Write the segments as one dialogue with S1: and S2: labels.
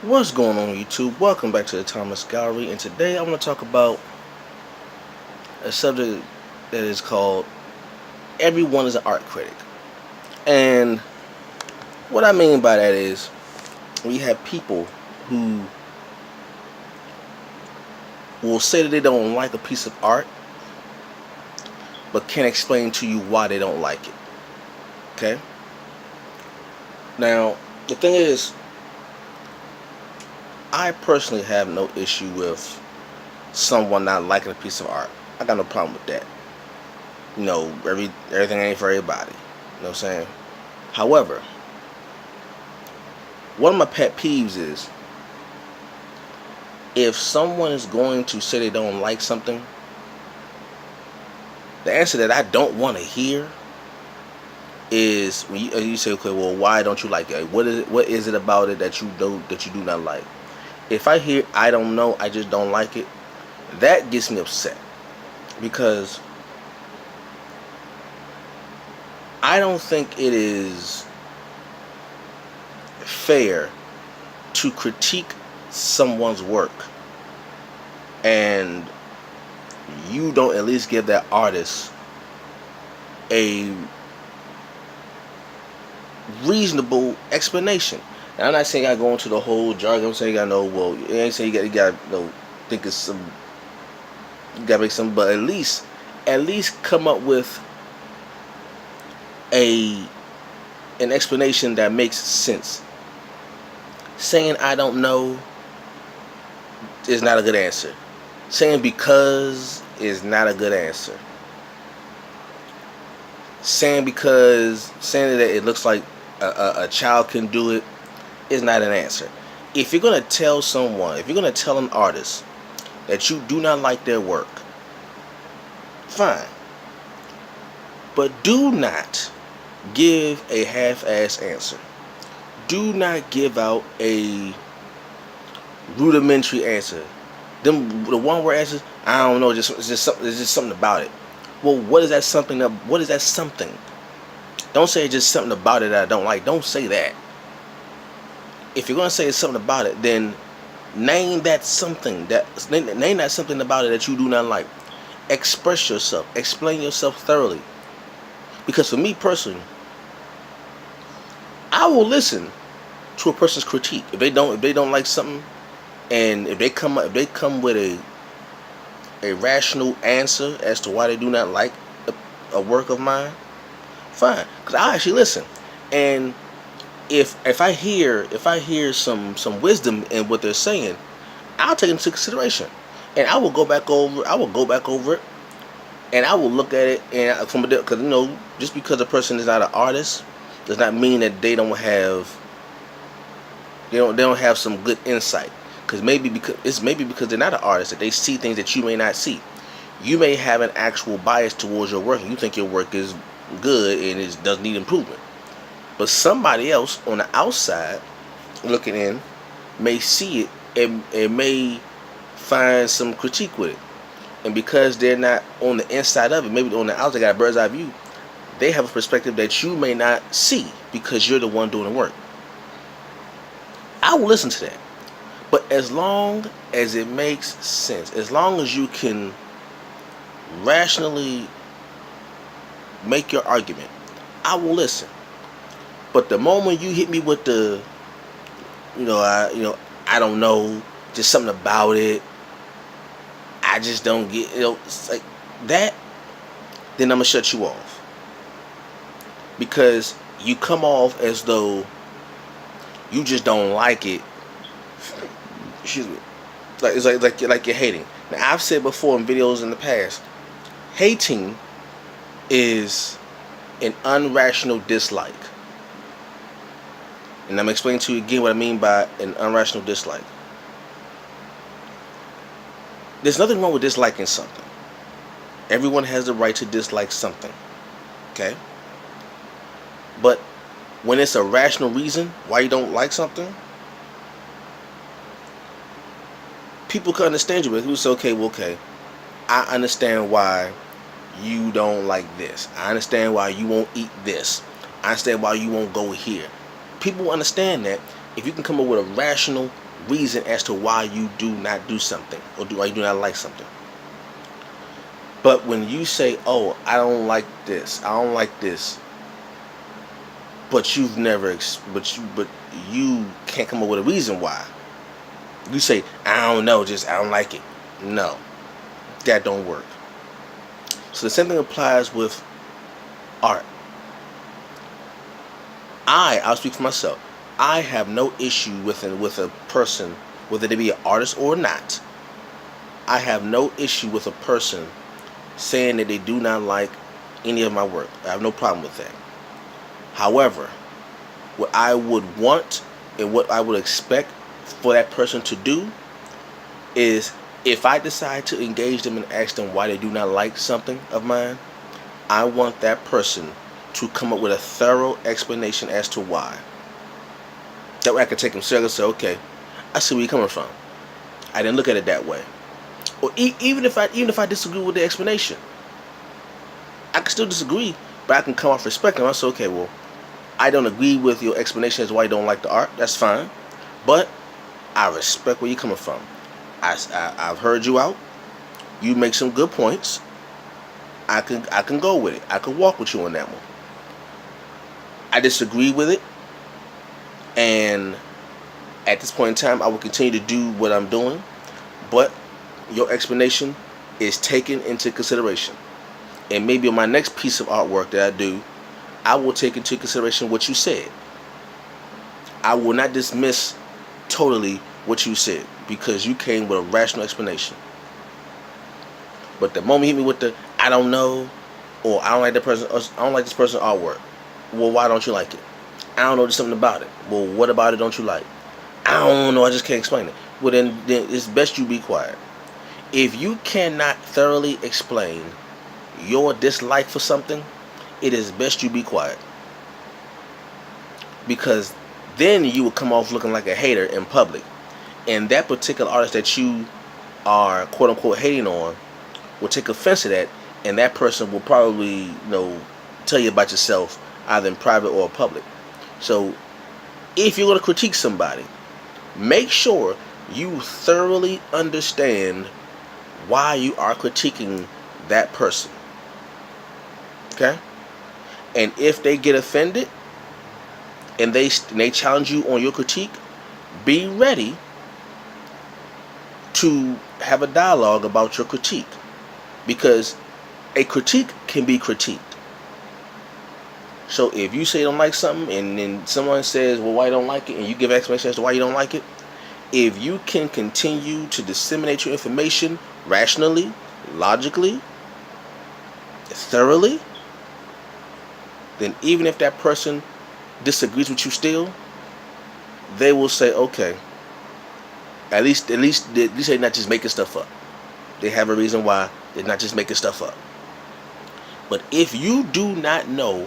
S1: What's going on YouTube? Welcome back to the Thomas Gallery, and today I want to talk about a subject that is called everyone is an art critic. And what I mean by that is we have people who will say that they don't like a piece of art but can't explain to you why they don't like it. Okay? Now, the thing is, I personally have no issue with someone not liking a piece of art. I got no problem with that. Everything ain't for everybody. You know what I'm saying? However, one of my pet peeves is if someone is going to say they don't like something, the answer that I don't want to hear is when you say, okay, well, why don't you like it? What is it about it that you do not like? If I hear I don't know, I just don't like it, that gets me upset because I don't think it is fair to critique someone's work and you don't at least give that artist a reasonable explanation. Now, I'm not saying I go into the whole jargon. I'm saying I know. Well, you ain't saying you got think it's some. You got to make some, but at least come up with an explanation that makes sense. Saying I don't know is not a good answer. Saying because is not a good answer. Saying that it looks like a child can do it is not an answer. If you're gonna tell an artist that you do not like their work, fine. But do not give a half-ass answer. Do not give out a rudimentary answer. The one-word answers, I don't know, it's just something about it. Well, what is that something? What is that something? Don't say it's just something about it that I don't like. Don't say that. If you're gonna say it's something about it, then name that something. Name that something about it that you do not like. Express yourself. Explain yourself thoroughly. Because for me personally, I will listen to a person's critique. If they don't like something, and if they come with a rational answer as to why they do not like a work of mine, fine. Because I actually listen, and if I hear some wisdom in what they're saying, I'll take it into consideration, and I will go back over it, and I will look at it and because just because a person is not an artist does not mean that they don't have some good insight. Because maybe because they're not an artist that they see things that you may not see. You may have an actual bias towards your work, and you think your work is good and it doesn't need improvement. But somebody else on the outside looking in may see it and may find some critique with it. And because they're not on the inside of it, maybe on the outside, they got a bird's eye view, they have a perspective that you may not see because you're the one doing the work. I will listen to that. But as long as it makes sense, as long as you can rationally make your argument, I will listen. But the moment you hit me with the, I don't know, just something about it, I just don't get, it's like that, then I'm gonna shut you off. Because you come off as though you just don't like it. Excuse me. Like you're hating. Now, I've said before in videos in the past, hating is an unrational dislike. And I'm going to explain to you again what I mean by an unrational dislike. There's nothing wrong with disliking something. Everyone has the right to dislike something. Okay? But when it's a rational reason why you don't like something, people can understand you. But people say, okay, I understand why you don't like this. I understand why you won't eat this. I understand why you won't go here. People understand that if you can come up with a rational reason as to why you do not do something or why you do not like something. But when you say, "Oh, I don't like this. I don't like this," but but you can't come up with a reason why. You say, "I don't know, just I don't like it." No, that don't work. So the same thing applies with art. I'll speak for myself. I have no issue with a person, whether they be an artist or not. I have no issue with a person saying that they do not like any of my work. I have no problem with that. However, what I would want and what I would expect for that person to do is, if I decide to engage them and ask them why they do not like something of mine, I want that person to come up with a thorough explanation as to why. That way I can take them seriously and say, okay, I see where you're coming from. I didn't look at it that way. Or even if I disagree with the explanation, I can still disagree, but I can come off respecting. I say, okay, well, I don't agree with your explanation as to why you don't like the art. That's fine, but I respect where you're coming from. I've heard you out. You make some good points. I can go with it. I can walk with you on that one. I disagree with it, and at this point in time, I will continue to do what I'm doing, but your explanation is taken into consideration. And maybe on my next piece of artwork that I do, I will take into consideration what you said. I will not dismiss totally what you said because you came with a rational explanation. But the moment you hit me with the "I don't know," or "I don't like this person's artwork," well, why don't you like it? I don't know, there's something about it. Well, what about it don't you like? I don't know, I just can't explain it. Well, then it's best you be quiet. If you cannot thoroughly explain your dislike for something, it is best you be quiet. Because then you will come off looking like a hater in public. And that particular artist that you are quote unquote hating on will take offense to that, and that person will probably, tell you about yourself either in private or public. So if you're going to critique somebody, make sure you thoroughly understand why you are critiquing that person. Okay? And if they get offended and they challenge you on your critique, be ready to have a dialogue about your critique, because a critique can be critiqued. So if you say you don't like something and then someone says, well, why you don't like it, and you give explanation as to why you don't like it, if you can continue to disseminate your information rationally, logically, thoroughly, then even if that person disagrees with you still, they will say, okay, at least they're not just making stuff up. They have a reason why they're not just making stuff up. But if you do not know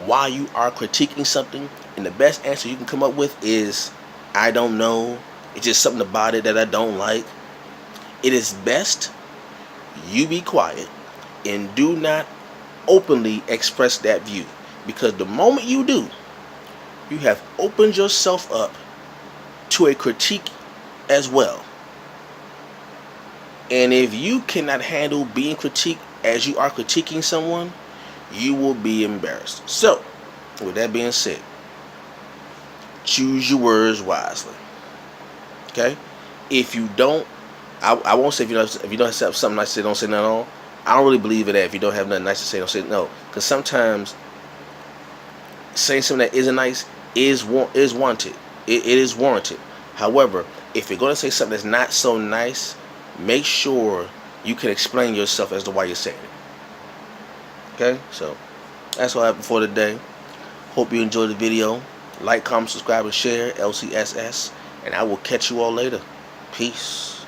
S1: why you are critiquing something, and the best answer you can come up with is, I don't know, it's just something about it that I don't like, it is best you be quiet and do not openly express that view. Because the moment you do, you have opened yourself up to a critique as well. And if you cannot handle being critiqued as you are critiquing someone, you will be embarrassed. So, with that being said, choose your words wisely. Okay? If you don't, I won't say if you don't have something nice to say, don't say nothing at all. I don't really believe in that. If you don't have nothing nice to say, don't say no. Because sometimes saying something that isn't nice is wanted. It is warranted. However, if you're going to say something that's not so nice, make sure you can explain yourself as to why you're saying it. Okay? So, that's all I have for today. Hope you enjoyed the video. Like, comment, subscribe, and share. LCSS. And I will catch you all later. Peace.